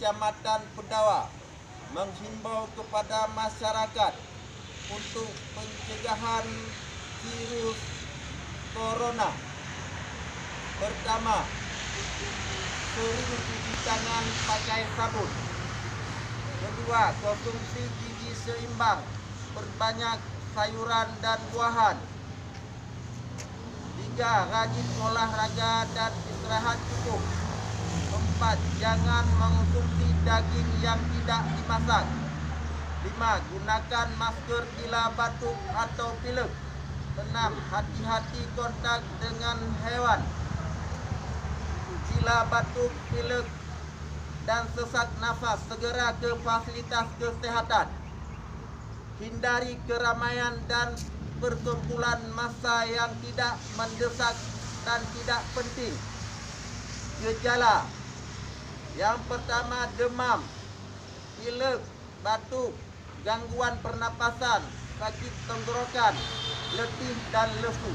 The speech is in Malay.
Kecamatan Pendawa menghimbau kepada masyarakat untuk pencegahan virus corona. Pertama, sering cuci tangan pakai sabun. Kedua, konsumsi gizi seimbang, perbanyak sayuran dan buahan. Tiga, rajin olahraga dan istirahat cukup. Empat, jangan mengonsumsi daging yang tidak dimasak. Lima, gunakan masker bila batuk atau pilek. Enam, hati-hati kontak dengan hewan. Bila batuk, pilek dan sesak nafas, segera ke fasilitas kesehatan. Hindari keramaian dan perkumpulan massa yang tidak mendesak dan tidak penting. Gejala yang pertama, demam, pilek, batuk, gangguan pernapasan, sakit tenggorokan, letih dan lesu.